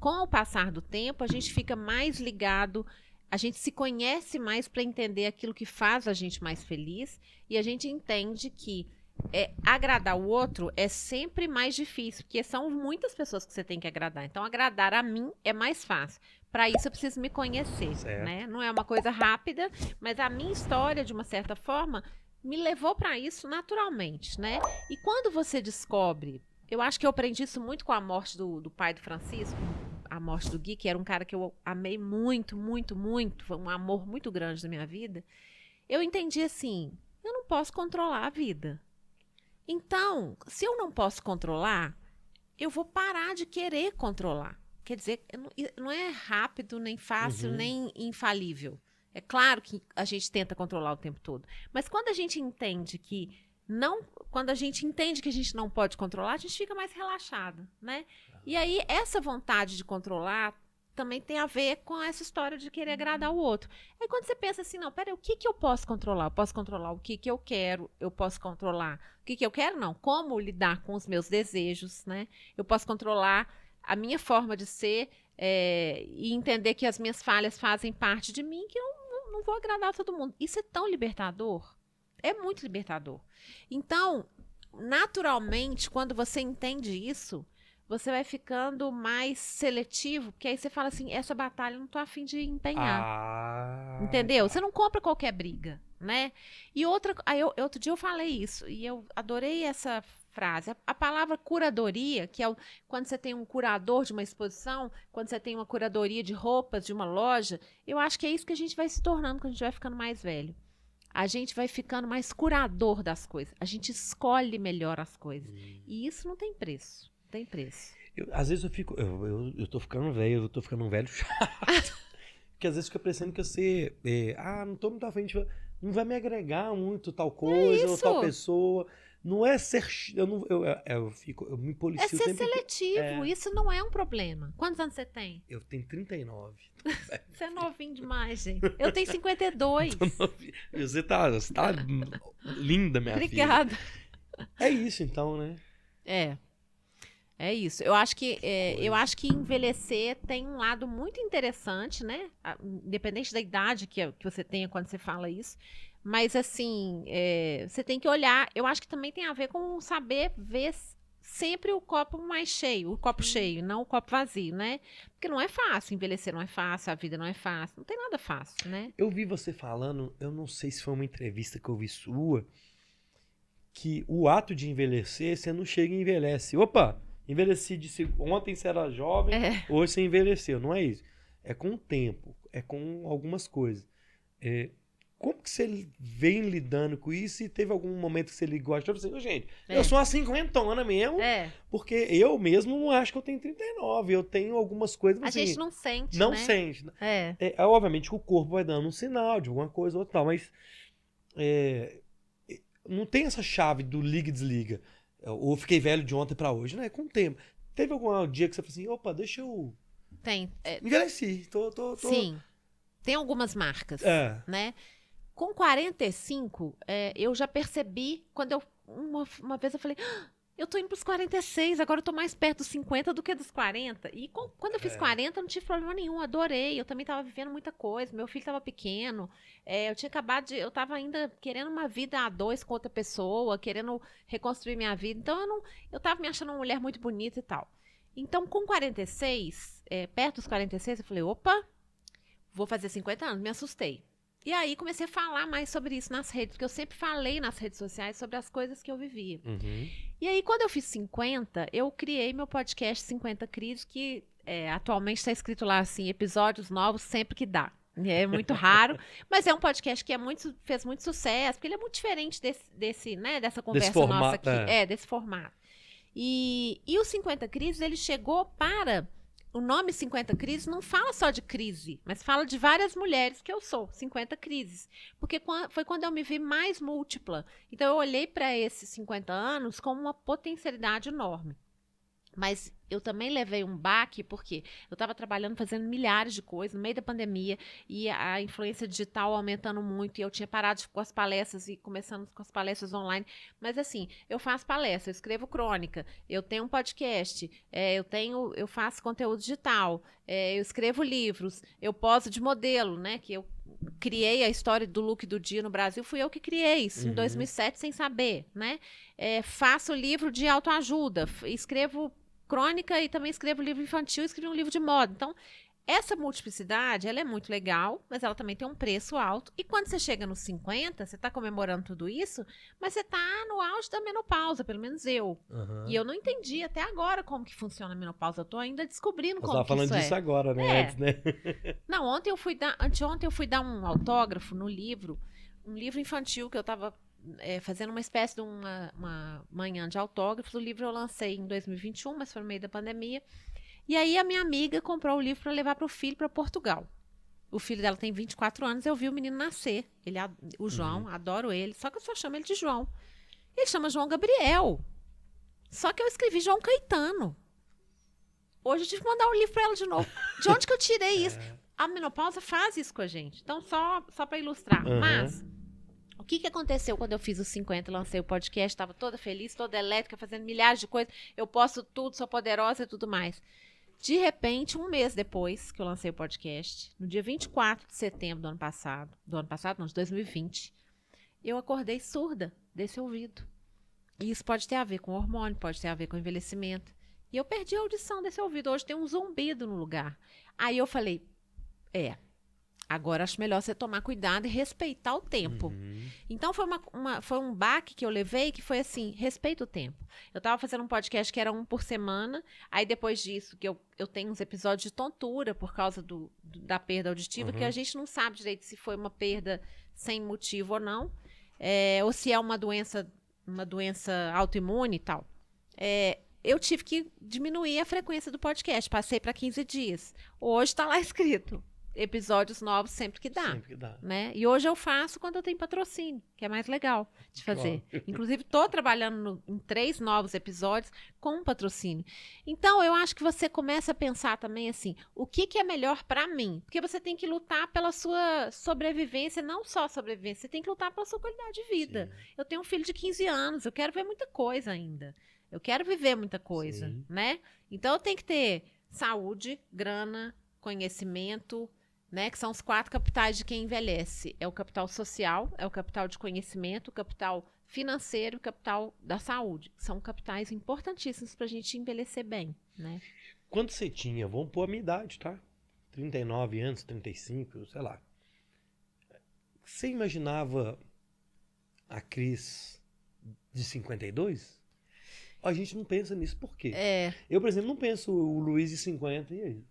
com o passar do tempo, a gente fica mais ligado, a gente se conhece mais para entender aquilo que faz a gente mais feliz, e a gente entende que agradar o outro é sempre mais difícil, porque são muitas pessoas que você tem que agradar. Então, agradar a mim é mais fácil. Para isso, eu preciso me conhecer, né? Não é uma coisa rápida, mas a minha história, de uma certa forma, me levou para isso naturalmente, né? E quando você descobre, eu acho que eu aprendi isso muito com a morte do pai do Francisco, a morte do Gui, que era um cara que eu amei muito, muito, muito, foi um amor muito grande na minha vida. Eu entendi assim, eu não posso controlar a vida. Então, se eu não posso controlar, eu vou parar de querer controlar. Quer dizer, não é rápido, nem fácil, nem infalível. É claro que a gente tenta controlar o tempo todo. Mas quando a gente entende que quando a gente entende que a gente não pode controlar, a gente fica mais relaxado, né? E aí, essa vontade de controlar também tem a ver com essa história de querer agradar o outro. Aí quando você pensa assim, não, peraí, o que eu posso controlar? Eu posso controlar o que eu quero, eu posso controlar o que eu quero, não, como lidar com os meus desejos, né? Eu posso controlar a minha forma de ser e entender que as minhas falhas fazem parte de mim, que eu não vou agradar a todo mundo. Isso é tão libertador, é muito libertador. Então, naturalmente, quando você entende isso, você vai ficando mais seletivo, porque aí você fala assim, essa batalha eu não tô a fim de empenhar. Entendeu? Você não compra qualquer briga, né? E outro dia eu falei isso, e eu adorei essa frase. A palavra curadoria, que é quando você tem um curador de uma exposição, quando você tem uma curadoria de roupas de uma loja, eu acho que é isso que a gente vai se tornando quando a gente vai ficando mais velho. A gente vai ficando mais curador das coisas. A gente escolhe melhor as coisas. E isso não tem preço. Tem preço. Às vezes eu fico... Eu tô ficando velho, eu tô ficando um velho chato. Porque às vezes fica parecendo que você... não tô muito à frente, não vai me agregar muito tal coisa, ou tal pessoa. Não é ser... Eu me policio sempre. É ser seletivo, isso não é um problema. Quantos anos você tem? Eu tenho 39. Você é novinho demais, gente. Eu tenho 52. Você tá linda, minha filha. Obrigada. É isso então, né? É isso. Eu acho que envelhecer tem um lado muito interessante, né? Independente da idade que você tenha quando você fala isso. Mas, assim, você tem que olhar. Eu acho que também tem a ver com saber ver sempre o copo mais cheio, o copo cheio, não o copo vazio, né? Porque não é fácil, envelhecer não é fácil, a vida não é fácil, não tem nada fácil, né? Eu vi você falando, eu não sei se foi uma entrevista que eu vi sua, que o ato de envelhecer, você não chega e envelhece. Opa! Envelheci ontem você era jovem, hoje você envelheceu. Não é isso. É com o tempo, é com algumas coisas. Como que você vem lidando com isso? E teve algum momento que você ligou achando assim, gente, eu sou uma cinquentona mesmo, porque eu mesmo não acho que eu tenho 39. Eu tenho algumas coisas assim, a gente não sente, não né? sente. Obviamente que o corpo vai dando um sinal de alguma coisa ou outra, mas não tem essa chave do liga e desliga. Ou fiquei velho de ontem pra hoje, né? Com o tempo. Teve algum dia que você falou assim, opa, deixa eu... Tem. Envelheci. Sim. Tem algumas marcas, né? Com 45, eu já percebi, quando uma vez eu falei, eu tô indo pros 46, agora eu tô mais perto dos 50 do que dos 40. E quando eu fiz 40, não tive problema nenhum, adorei. Eu também tava vivendo muita coisa, meu filho tava pequeno. Eu tava ainda querendo uma vida a dois com outra pessoa, querendo reconstruir minha vida. Então, eu tava me achando uma mulher muito bonita e tal. Então, com 46, perto dos 46, eu falei, opa, vou fazer 50 anos, me assustei. E aí comecei a falar mais sobre isso nas redes, porque eu sempre falei nas redes sociais sobre as coisas que eu vivia. E aí, quando eu fiz 50, eu criei meu podcast 50 Crises, que atualmente está escrito lá assim, episódios novos sempre que dá. É muito raro, mas é um podcast que fez muito sucesso, porque ele é muito diferente dessa conversa nossa aqui. Desse formato. E o 50 Crises, ele chegou para... O nome 50 Crises não fala só de crise, mas fala de várias mulheres que eu sou, 50 crises. Porque foi quando eu me vi mais múltipla. Então, eu olhei para esses 50 anos como uma potencialidade enorme. Mas eu também levei um baque, porque eu estava trabalhando, fazendo milhares de coisas no meio da pandemia, e a influência digital aumentando muito, e eu tinha parado com as palestras e começando com as palestras online. Mas assim, eu faço palestra, eu escrevo crônica, eu tenho um podcast, eu faço conteúdo digital, eu escrevo livros, eu poso de modelo, né? Que eu criei a história do look do dia no Brasil, fui eu que criei isso em 2007 sem saber, né? Faço livro de autoajuda, escrevo crônica e também escrevo livro infantil, escrevi um livro de moda. Então, essa multiplicidade, ela é muito legal, mas ela também tem um preço alto. E quando você chega nos 50, você está comemorando tudo isso, mas você está no auge da menopausa, pelo menos eu. E eu não entendi até agora como que funciona a menopausa. Eu tô ainda descobrindo como que isso é. Você estava falando disso agora, né? Antes, né? Não, anteontem eu fui dar um autógrafo no livro, um livro infantil que eu estava fazendo uma espécie de uma manhã de autógrafos. O livro eu lancei em 2021, mas foi no meio da pandemia. E aí a minha amiga comprou o livro para levar para o filho para Portugal. O filho dela tem 24 anos, eu vi o menino nascer. O João, adoro ele, só que eu só chamo ele de João. Ele chama João Gabriel. Só que eu escrevi João Caetano. Hoje eu tive que mandar o livro para ela de novo. De onde que eu tirei isso? A menopausa faz isso com a gente. Então, só para ilustrar. Mas o que aconteceu quando eu fiz os 50, lancei o podcast, estava toda feliz, toda elétrica, fazendo milhares de coisas, eu posto tudo, sou poderosa e tudo mais. De repente, um mês depois que eu lancei o podcast, no dia 24 de setembro de 2020, eu acordei surda desse ouvido. E isso pode ter a ver com hormônio, pode ter a ver com envelhecimento. E eu perdi a audição desse ouvido, hoje tem um zumbido no lugar. Aí eu falei, agora acho melhor você tomar cuidado e respeitar o tempo. Então foi um baque que eu levei, que foi assim, respeita o tempo. Eu estava fazendo um podcast que era 1 por semana, aí depois disso, que eu tenho uns episódios de tontura por causa da perda auditiva, que a gente não sabe direito se foi uma perda sem motivo ou não, ou se é uma doença autoimune e tal. Eu tive que diminuir a frequência do podcast, passei para 15 dias. Hoje está lá escrito, episódios novos sempre que dá. Sempre que dá. Né? E hoje eu faço quando eu tenho patrocínio, que é mais legal de fazer. Inclusive, estou trabalhando em 3 novos episódios com patrocínio. Então, eu acho que você começa a pensar também assim, o que é melhor para mim? Porque você tem que lutar pela sua sobrevivência, não só sobrevivência, você tem que lutar pela sua qualidade de vida. Sim. Eu tenho um filho de 15 anos, eu quero ver muita coisa ainda. Eu quero viver muita coisa, né? Então, eu tenho que ter saúde, grana, conhecimento, né? Que são os 4 capitais de quem envelhece. É o capital social, é o capital de conhecimento, o capital financeiro e o capital da saúde. São capitais importantíssimos para a gente envelhecer bem, né? Quando você tinha, vamos pôr a minha idade, tá? 39 anos, 35, sei lá. Você imaginava a Cris de 52? A gente não pensa nisso, por quê? Eu, por exemplo, não penso o Luiz de 50, e aí?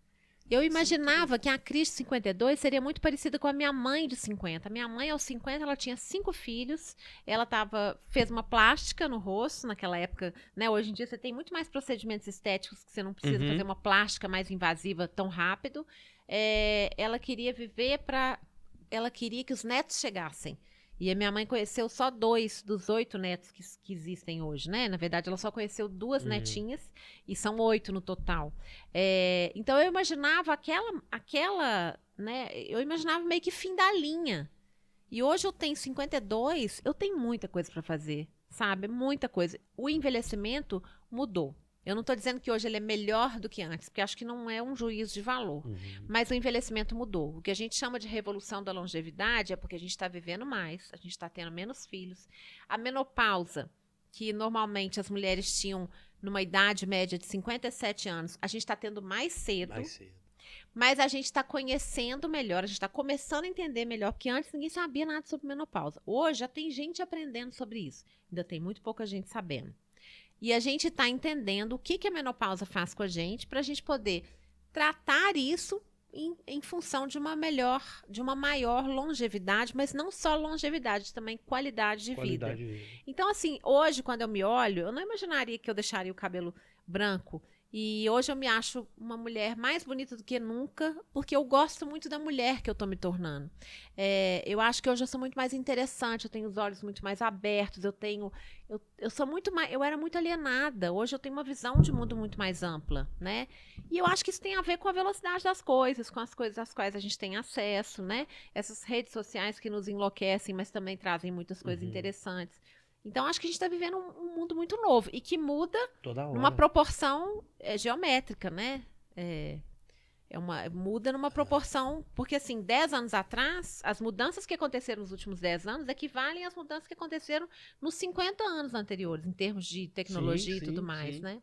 Eu imaginava que a Cris de 52 seria muito parecida com a minha mãe de 50. A minha mãe, aos 50, ela tinha 5 filhos. Ela fez uma plástica no rosto naquela época, né? Hoje em dia você tem muito mais procedimentos estéticos que você não precisa fazer uma plástica mais invasiva tão rápido. Ela queria viver ela queria que os netos chegassem. E a minha mãe conheceu só 2 dos 8 netos que existem hoje, né? Na verdade, ela só conheceu 2 netinhas e são 8 no total. Então, eu imaginava aquela, né? Eu imaginava meio que fim da linha. E hoje eu tenho 52, eu tenho muita coisa para fazer, sabe? Muita coisa. O envelhecimento mudou. Eu não estou dizendo que hoje ele é melhor do que antes, porque acho que não é um juízo de valor. Mas o envelhecimento mudou. O que a gente chama de revolução da longevidade é porque a gente está vivendo mais, a gente está tendo menos filhos. A menopausa, que normalmente as mulheres tinham numa idade média de 57 anos, a gente está tendo mais cedo. Mas a gente está conhecendo melhor, a gente está começando a entender melhor, porque antes ninguém sabia nada sobre menopausa. Hoje já tem gente aprendendo sobre isso. Ainda tem muito pouca gente sabendo. E a gente está entendendo o que a menopausa faz com a gente para a gente poder tratar isso em função de uma maior longevidade, mas não só longevidade, também qualidade de vida. Então, assim, hoje, quando eu me olho, eu não imaginaria que eu deixaria o cabelo branco E hoje eu me acho uma mulher mais bonita do que nunca, porque eu gosto muito da mulher que eu tô me tornando. Eu acho que hoje eu sou muito mais interessante, eu tenho os olhos muito mais abertos, eu sou muito mais, eu era muito alienada, hoje eu tenho uma visão de mundo muito mais ampla, né? E eu acho que isso tem a ver com a velocidade das coisas, com as coisas às quais a gente tem acesso, né? Essas redes sociais que nos enlouquecem, mas também trazem muitas coisas interessantes. Então, acho que a gente está vivendo um mundo muito novo e que muda numa proporção geométrica, né? Muda numa proporção, porque assim, 10 anos atrás, as mudanças que aconteceram nos últimos 10 anos equivalem às mudanças que aconteceram nos 50 anos anteriores, em termos de tecnologia e tudo mais, né?